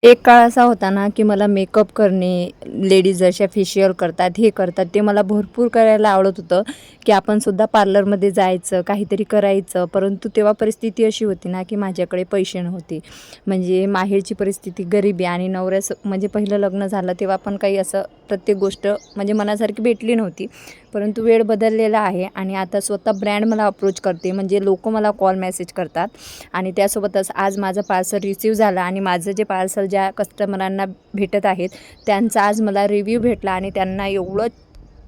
एक काळ असा होता ना, की मला मेकअप करणे, लेडीज जशा फेशियल करतात, हे करतात, ते मला भरपूर करायला आवडत होतं, की आपण सुद्धा पार्लरमध्ये जायचं, काहीतरी करायचं. परंतु तेव्हा परिस्थिती अशी होती ना, की माझ्याकडे पैसे नव्हते. म्हणजे माहेरची परिस्थिती गरिबी आणि म्हणजे पहिलं लग्न झालं तेव्हा पण काही असं प्रत्येक गोष्ट म्हणजे मनासारखी भेटली नव्हती. परंतु वेळ बदललेला आहे आणि आता स्वतः ब्रँड मला अप्रोच करते. म्हणजे लोकं मला कॉल मेसेज करतात आणि त्यासोबतच आज माझं पार्सल रिसीव्ह झालं आणि माझं जे पार्सल ज्या कस्टमरांना भेटत आहेत त्यांचा आज मला रिव्ह्यू भेटला आणि त्यांना एवढं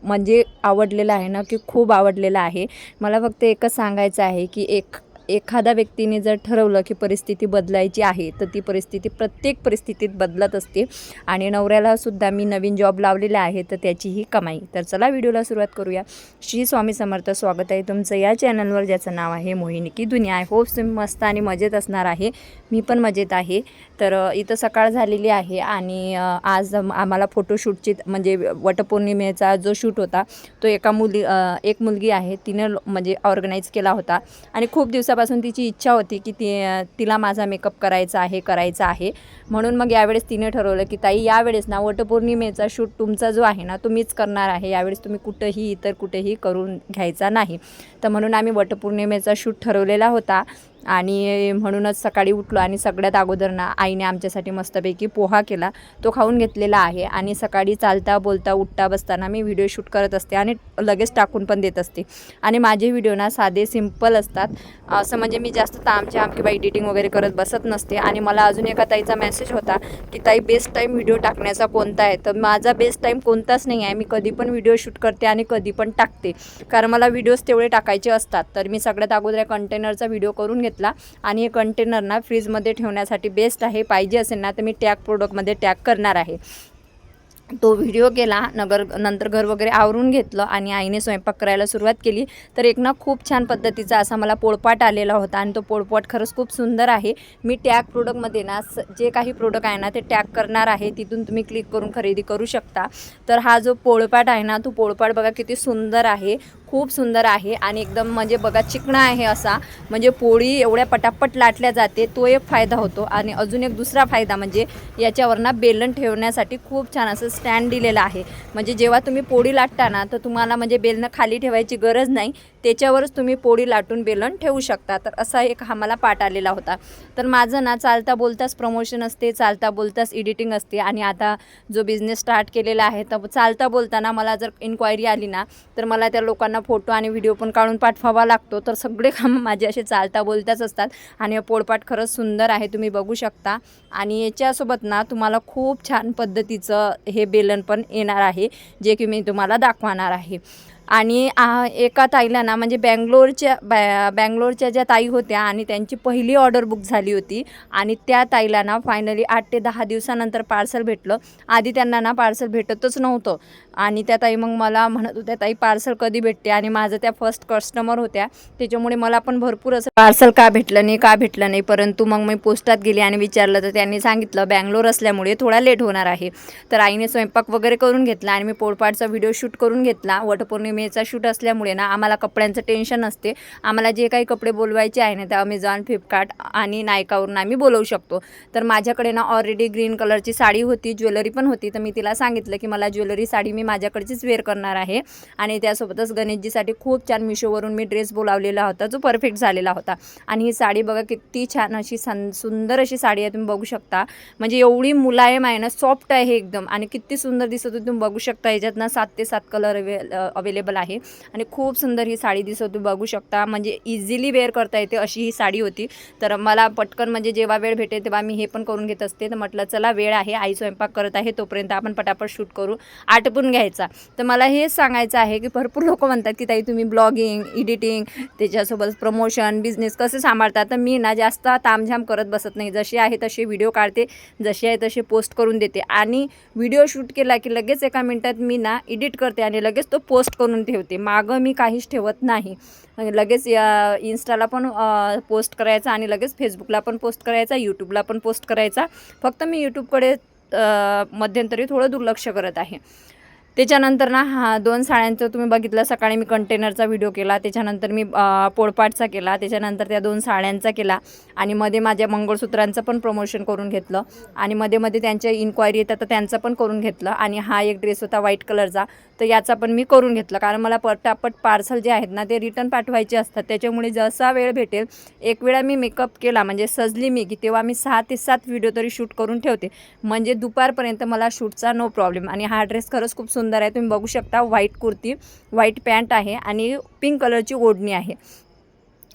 म्हणजे आवडलेलं आहे ना, की खूप आवडलेलं आहे. मला फक्त एकच सांगायचं आहे, की एखाद्या व्यक्तीने जर ठरवलं, की परिस्थिती बदलायची आहे, तर ती परिस्थिती प्रत्येक परिस्थितीत बदलत असते आणि नवऱ्यालासुद्धा मी नवीन जॉब लावलेला आहे, तर त्याचीही कमाई. तर चला व्हिडिओला सुरुवात करूया. श्री स्वामी समर्थ. स्वागत आहे तुमचं या चॅनलवर, ज्याचं नाव आहे मोहिनी की दुनिया. आय होप तुम्ही मस्त आणि मजेत असणार आहे. मी पण मजेत आहे. तर इथं सकाळ झालेली आहे आणि आज आम्हाला फोटोशूटची म्हणजे वटपौर्णिमेचा जो शूट होता तो एक मुलगी आहे तिनं म्हणजे ऑर्गनाईज केला होता आणि खूप दिवसापासून तिची इच्छा होती की तिला माझा मेकअप करायचा आहे. म्हणून मग यावेळेस तिने ठरवलं की ताई, यावेळेस ना वटपौर्णिमेचा शूट तुमचा जो आहे ना तो मीच करणार आहे. यावेळेस तुम्ही इतर कुठेही करून घ्यायचा नाही. तर म्हणून आम्ही वटपौर्णिमेचा शूट ठरवलेला होता आणि म्हणूनच सकाळी उठलो आणि सगळ्यात अगोदर ना आईने आमच्यासाठी मस्तपैकी पोहा केला. तो खाऊन घेतलेला आहे आणि सकाळी चालता बोलता उठता बसताना मी व्हिडिओ शूट करत असते आणि लगेच टाकून पण देत असते. आणि माझे व्हिडिओ ना साधे सिंपल असतात. असं म्हणजे मी जास्त तामझाम किंवा एडिटिंग वगैरे करत बसत नसते. आणि मला अजून एका ताईचा मेसेज होता की ताई, बेस्ट टाईम व्हिडिओ टाकण्याचा कोणता आहे? तर माझा बेस्ट टाईम कोणताच नाही आहे. मी कधी पण व्हिडिओ शूट करते आणि कधी पण टाकते, कारण मला व्हिडिओज तेवढे टाकायचे असतात. तर मी सगळ्यात अगोदर कंटेनरचा व्हिडिओ करून घेतला आणि हे कंटेनर ना फ्रीजमध्ये ठेवण्यासाठी बेस्ट आहे. पाहिजे असेल ना तर मी टॅग प्रोडक्टमध्ये टॅग करणार आहे. तो व्हिडिओ केला. नंतर घर वगैरे आवरून घेतलं आणि आईने स्वयंपाक करायला सुरुवात केली. तर एक ना खूप छान पद्धतीचा असा मला पोळपाट आलेला होता आणि तो पोळपाट खरंच खूप सुंदर आहे. मी टॅग प्रोडक्टमध्ये ना जे काही प्रोडक्ट आहे ना ते टॅग करणार आहे. तिथून तुम्ही क्लिक करून खरेदी करू शकता. तर हा जो पोळपाट आहे ना, तो पोळपाट बघा किती सुंदर आहे, खूप सुंदर आहे आणि एकदम म्हणजे बघा चिकना आहे असा. म्हणजे पोळी एवढ्या पटापट लाटल्या जाते, तो एक फायदा होतो. आणि अजून एक दुसरा फायदा म्हणजे याच्यावर ना बेलन ठेवण्यासाठी खूप छान असं स्टँड दिलेलं आहे. म्हणजे जेव्हा तुम्ही पोळी लाटता ना तर तुम्हाला म्हणजे बेलन खाली ठेवायची गरज नाही, त्याच्यावरच तुम्ही पोळी लाटून बेलन ठेवू शकता. तर असा एक हा मला पाठ आलेला होता. तर माझं ना चालता बोलताच प्रमोशन असते, चालता बोलताच एडिटिंग असते आणि आता जो बिझनेस स्टार्ट केलेला आहे तर चालता बोलताना मला जर इन्क्वायरी आली ना तर मला त्या लोकांना फोटो आणि व्हिडिओ पण काढून पाठवावा लागतो. तर सगळे कामं माझे असे चालता बोलताच असतात आणि पोळपाट खरंच सुंदर आहे, तुम्ही बघू शकता. आणि याच्यासोबत ना तुम्हाला खूप छान पद्धतीचं हे बेलन पण येणार आहे, जे की मी तुम्हाला दाखवणार आहे. आणि एका ताईला ना म्हणजे बँगलोरच्या ज्या ताई होत्या आणि त्यांची पहिली ऑर्डर बुक झाली होती आणि त्या ताईला ना फायनली 8 ते 10 दिवसानंतर पार्सल भेटलं. आधी त्यांना ना पार्सल भेटतच नव्हतं आणि त्या ताई मग मला म्हणत होत्या, ताई पार्सल कधी भेटते? आणि माझं त्या फर्स्ट कस्टमर होत्या, त्याच्यामुळे मला पण भरपूर असं पार्सल का भेटलं नाही. परंतु मग मी पोस्टात गेली आणि विचारलं तर त्यांनी सांगितलं बँगलोर असल्यामुळे थोडा लेट होणार आहे. तर आईने स्वयंपाक वगैरे करून घेतला आणि मी पोळपाटचा व्हिडिओ शूट करून घेतला. वटपौर्णिमेचा शूट असल्यामुळे ना आम्हाला कपड्यांचं टेन्शन नसते. आम्हाला जे काही कपडे बोलवायचे आहे ना ते अमेझॉन, फ्लिपकार्ट आणि नायकावरून आम्ही बोलवू शकतो. तर माझ्याकडे ना ऑलरेडी ग्रीन कलरची साडी होती, ज्वेलरी पण होती. तर मी तिला सांगितलं की मला ज्वेलरी साडी मी माझ्याकडचीच वेअर करणार आहे आणि त्यासोबतच गणेशजीसाठी खूप छान मिशोवरून मी ड्रेस बोलावलेला होता, जो परफेक्ट झालेला होता. आणि ही साडी बघा किती छान अशी सुंदर अशी साडी आहे, तुम्ही बघू शकता. म्हणजे एवढी मुलायम आहे ना, सॉफ्ट आहे एकदम आणि किती सुंदर दिसत होती, तुम्ही बघू शकता. याच्यात ना 7 ते 7 कलर अवेलेबल आहे आणि खूप सुंदर ही साडी दिसत होती, बघू शकता. म्हणजे इझिली वेअर करता येते अशी ही साडी होती. तर मला पटकन म्हणजे जेव्हा वेळ भेटेल तेव्हा मी हे पण करून घेत असते. तर म्हटलं चला वेळ आहे, आई स्वयंपाक करत आहे, तोपर्यंत आपण पटापट शूट करू, आटपून घ्यायचा. तर मला हेच सांगायचं आहे की भरपूर लोक म्हणतात की ताई तुम्ही ब्लॉगिंग, एडिटिंग, त्याच्यासोबत प्रमोशन, बिझनेस कसे सांभाळतात. तर मी ना जास्त तामझाम करत बसत नाही. जसे आहे तसे व्हिडिओ काढते, जसे आहे तसे पोस्ट करून देते आणि व्हिडिओ शूट केला की लगेच एका मिनटात मी ना एडिट करते आणि लगेच तो पोस्ट करून ठेवते. मागं मी काहीच ठेवत नाही. लगेच इन्स्टाला पण पोस्ट करायचा आणि लगेच फेसबुकला पण पोस्ट करायचा, यूट्यूबला पण पोस्ट करायचा. फक्त मी यूट्यूबकडे मध्यंतरी थोडं दुर्लक्ष करत आहे. त्याच्यानंतर ना हा 2 साड्यांचं तुम्ही बघितलं, सकाळी मी कंटेनरचा व्हिडिओ केला, त्याच्यानंतर मी पोळपाटचा केला, त्याच्यानंतर त्या 2 साड्यांचा केला आणि मध्ये माझ्या मंगळसूत्रांचं पण प्रमोशन करून घेतलं आणि मध्ये त्यांच्या इन्क्वायरी येतात तर त्यांचं पण करून घेतलं. आणि हा एक ड्रेस होता व्हाईट कलरचा, तर याचा पण मी करून घेतलं, कारण मला पटापट पार्सल जे आहेत ना ते रिटर्न पाठवायचे असतात. त्याच्यामुळे जसा वेळ भेटेल, एक वेळा मी मेकअप केला म्हणजे सजली मी की तेव्हा मी 6 ते 7 व्हिडिओ तरी शूट करून ठेवते, म्हणजे दुपारपर्यंत मला शूटचा नो प्रॉब्लेम. आणि हा ड्रेस खरंच खूप सुंदर आहे, तुम्ही बघू शकता. व्हाईट कुर्ती, व्हाईट पॅन्ट आहे आणि पिंक कलरची ओढणी आहे.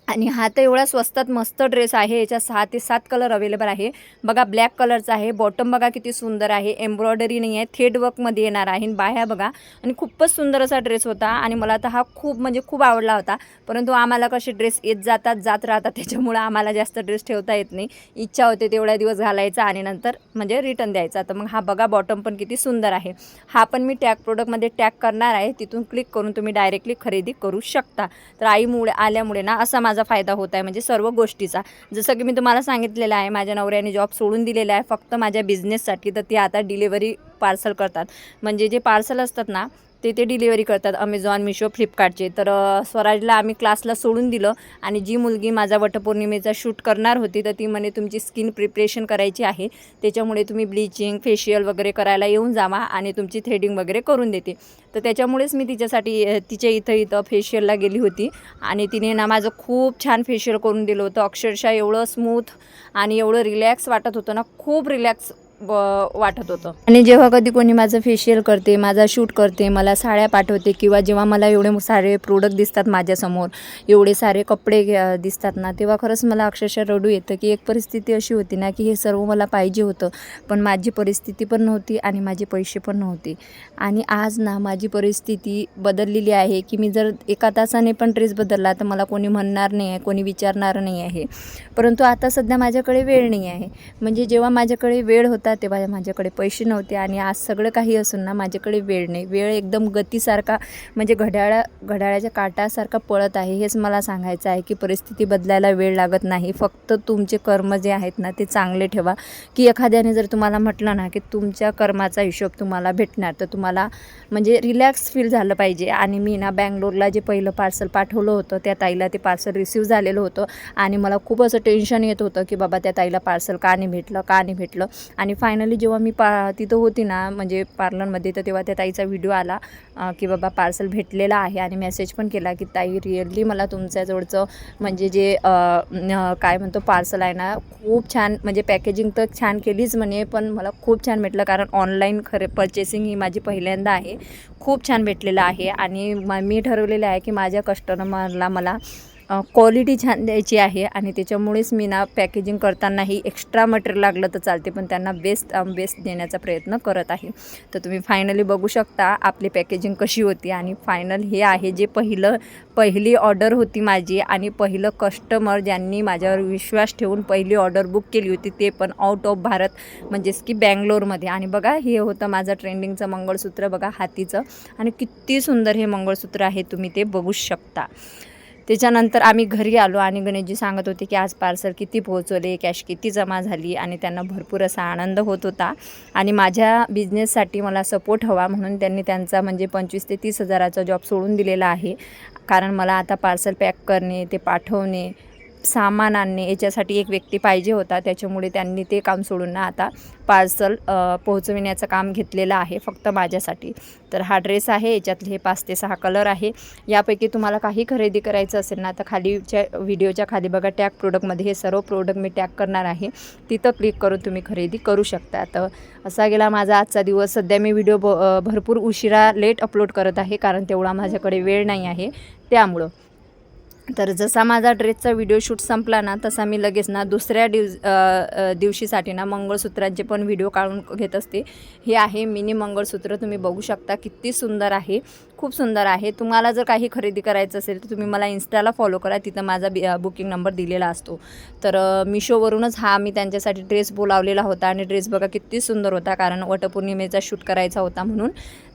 आणि हा तर एवढा स्वस्तात मस्त ड्रेस आहे, याच्यात 6 ते 7 कलर अवेलेबल आहे. बघा ब्लॅक कलरचा आहे, बॉटम बघा किती सुंदर आहे, एम्ब्रॉयडरी नाही आहे, थ्रेड वर्कमध्ये येणार आहे. बाह्या बघा, आणि खूपच सुंदर असा ड्रेस होता आणि मला तर हा खूप म्हणजे खूप आवडला होता. परंतु आम्हाला कसे ड्रेस येत जातात जात राहतात, त्याच्यामुळे आम्हाला जास्त ड्रेस ठेवता येत नाही. इच्छा होते तेवढ्या दिवस घालायचा आणि नंतर म्हणजे रिटर्न द्यायचा. तर मग हा बघा बॉटम पण किती सुंदर आहे. हा पण मी टॅग प्रोडक्टमध्ये टॅग करणार आहे, तिथून क्लिक करून तुम्ही डायरेक्टली खरेदी करू शकता. तर आईमुळे आल्यामुळे ना असा माझा फायदा होत आहे, म्हणजे सर्व गोष्टीचा. जसं की मी तुम्हाला सांगितलेलं आहे, माझ्या नवऱ्याने जॉब सोडून दिलेला आहे फक्त माझ्या बिझनेससाठी, तर ते आता डिलिव्हरी पार्सल करतात. म्हणजे जे पार्सल असतात ना ते डिलिव्हरी करतात, अमेझॉन, मिशो, फ्लिपकार्टचे. तर स्वराजला आम्ही क्लासला सोडून दिलं आणि जी मुलगी माझा वटपौर्णिमेचा शूट करणार होती तर ती म्हणे तुमची स्किन प्रिपरेशन करायची आहे, त्याच्यामुळे तुम्ही ब्लिचिंग, फेशियल वगैरे करायला येऊन जावा आणि तुमची थ्रेडिंग वगैरे करून देते. तर त्याच्यामुळेच मी तिच्यासाठी तिच्या इथं फेशियलला गेली होती आणि तिने ना माझं खूप छान फेशियल करून दिलं होतं. अक्षरशः एवढं स्मूथ आणि एवढं रिलॅक्स वाटत होतं ना, खूप रिलॅक्स वाटत होतं. आणि जेव्हा कधी कोणी माझं फेशियल करते, माझा शूट करते, मला साड्या पाठवते किंवा जेव्हा मला एवढे सारे प्रोडक्ट दिसतात माझ्यासमोर, एवढे सारे कपडे दिसतात ना, तेव्हा खरंच मला अक्षरशः रडू येतं की एक परिस्थिती अशी होती ना की हे सर्व मला पाहिजे होतं, पण माझी परिस्थिती पण नव्हती आणि माझे पैसे पण नव्हते. आणि आज ना माझी परिस्थिती बदललेली आहे की मी जर एका तासाने पण ड्रेस बदलला तर मला कोणी म्हणणार नाही आहे, कोणी विचारणार नाही आहे. परंतु आता सध्या माझ्याकडे वेळ नाही आहे. म्हणजे जेव्हा माझ्याकडे वेळ होता तेव्हा माझ्याकडे पैसे नव्हते आणि आज सगळं काही असून ना माझ्याकडे वेळ नाही. वेळ एकदम गतीसारखा म्हणजे घड्याळाच्या काटासारखा पळत आहे. हेच मला सांगायचं आहे की परिस्थिती बदलायला वेळ लागत नाही. फक्त तुमचे कर्म जे आहेत ना ते चांगले ठेवा. की एखाद्याने जर तुम्हाला म्हटलं ना की तुमच्या कर्माचा हिशोब तुम्हाला भेटणार, तर तुम्हाला म्हणजे रिलॅक्स फील झालं पाहिजे. आणि मी ना बँगलोरला जे पहिलं पार्सल पाठवलं होतं त्या ताईला ते पार्सल रिसीव्ह झालेलं होतं आणि मला खूप असं टेन्शन येत होतं की बाबा त्या ताईला पार्सल का नाही भेटलं. आणि फायनली जेव्हा मी तिथं होती ना म्हणजे पार्लरमध्ये, तर तेव्हा त्या ताईचा व्हिडिओ आला की बाबा पार्सल भेटलेला आहे आणि मेसेज पण केला की ताई रिअली मला तुमच्याजवळचं म्हणजे जे काय म्हणतो पार्सल आहे ना खूप छान, म्हणजे पॅकेजिंग तर छान केलीच म्हणे, पण मला खूप छान भेटलं, कारण ऑनलाईन परचेसिंग ही माझी पहिल्यांदा आहे. खूप छान भेटलेलं आहे आणि मी ठरवलेलं आहे की माझ्या कस्टमरला मला क्वालिटी छान द्यायची आहे आणि त्याच्यामुळेच मी ना पॅकेजिंग करतानाही एक्स्ट्रा मटेरियल लागलं तर चालते, पण त्यांना बेस्ट देण्याचा प्रयत्न करत आहे. तर तुम्ही फायनली बघू शकता आपली पॅकेजिंग कशी होती. आणि फायनल हे आहे जे पहिली ऑर्डर होती माझी आणि पहिलं कस्टमर ज्यांनी माझ्यावर विश्वास ठेवून पहिली ऑर्डर बुक केली होती, ते पण आउट ऑफ भारत, म्हणजेच की बँगलोरमध्ये. आणि बघा हे होतं माझं ट्रेंडिंगचं मंगळसूत्र, बघा हातीचं, आणि किती सुंदर हे मंगळसूत्र आहे, तुम्ही ते बघू शकता. त्याच्यानंतर आम्ही घरी आलो आणि गणेशजी सांगत होते की आज पार्सल किती पोहोचवले, कॅश किती जमा झाली, आणि त्यांना भरपूर असा आनंद होत होता. आणि माझ्या बिझनेससाठी मला सपोर्ट हवा म्हणून त्यांनी त्यांचा म्हणजे 25,000 ते 30,000चा जॉब सोडून दिलेला आहे. कारण मला आता पार्सल पॅक करणे, ते पाठवणे, सामान आणणे याच्यासाठी एक व्यक्ती पाहिजे होता. त्याच्यामुळे त्यांनी ते काम सोडून ना आता पार्सल पोहोचविण्याचं काम घेतलेलं आहे फक्त माझ्यासाठी. तर हा ड्रेस आहे, याच्यातले हे 5 ते 6 कलर आहे. यापैकी तुम्हाला काही खरेदी करायचं असेल ना तर खालीच्या व्हिडिओच्या खाली बघा टॅग प्रोडक्टमध्ये हे सर्व प्रोडक्ट मी टॅग करणार आहे, तिथं क्लिक करून तुम्ही खरेदी करू शकता. तर असा गेला माझा आजचा दिवस. सध्या मी व्हिडिओ भरपूर उशिरा लेट अपलोड करत आहे, कारण तेवढा माझ्याकडे वेळ नाही आहे त्यामुळं. तर जसा माझा ड्रेसचा व्हिडिओ शूट संपला ना तसा मी लगेच ना दुसऱ्या दिवशीसाठी ना मंगळसूत्रांचे पण व्हिडिओ काढून घेत असते. हे आहे मिनी मंगळसूत्र, तुम्ही बघू शकता किती सुंदर आहे. खूप सुंदर आहे. तुम्हाला जर काही खरेदी करायचं असेल तर तुम्ही मला इन्स्टाला फॉलो करा, तिथं माझा बुकिंग नंबर दिलेला असतो. तर मिशोवरूनच हा मी त्यांच्यासाठी ड्रेस बोलावलेला होता आणि ड्रेस बघा किती सुंदर होता, कारण वटपौर्णिमेचा शूट करायचा होता म्हणून.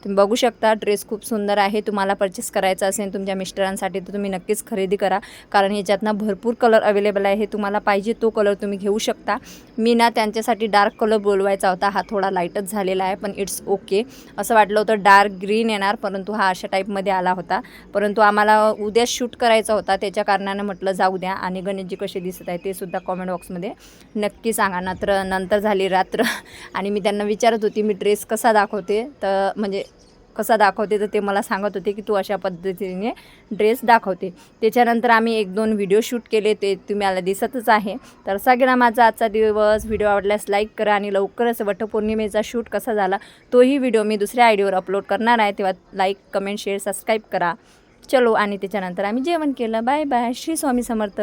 तुम्ही बघू शकता ड्रेस खूप सुंदर आहे. तुम्हाला परचेस करायचा असेल तुमच्या मिस्टरांसाठी तर तुम्ही नक्कीच खरेदी करा, कारण ह्याच्यातनं भरपूर कलर अवेलेबल आहे. तुम्हाला पाहिजे तो कलर तुम्ही घेऊ शकता. मी ना त्यांच्यासाठी डार्क कलर बोलवायचा होता, हा थोडा लाईटच झालेला आहे, पण इट्स ओके. असं वाटलं होतं डार्क ग्रीन येणार, परंतु हा अशा टाईपमध्ये आला होता. परंतु आम्हाला उद्या शूट करायचा होता, त्याच्या कारणानं म्हटलं जाऊ द्या. आणि गणेशजी कसे दिसत आहे ते सुद्धा कॉमेंट बॉक्समध्ये नक्की सांगा. नंतर झाली रात्र आणि मी त्यांना विचारत होती मी ड्रेस कसा दाखवते, तर म्हणजे कसा दाखवते, तर ते मला सांगत होते की तू अशा पद्धतीने ड्रेस दाखवते. त्याच्यानंतर आम्ही 1-2 व्हिडिओ शूट केले, ते तुम्हाला दिसतच आहे. तर सगळ्यांना माझा आजचा दिवस व्हिडिओ आवडल्यास लाईक करा आणि लवकरच वटपौर्णिमेचा शूट कसा झाला तोही व्हिडिओ मी दुसऱ्या आयडीवर अपलोड करणार आहे, तेव्हा लाईक, कमेंट, शेअर, सबस्क्राईब करा. चलो, आणि त्याच्यानंतर आम्ही जेवण केलं. Bye bye. श्री स्वामी समर्थ.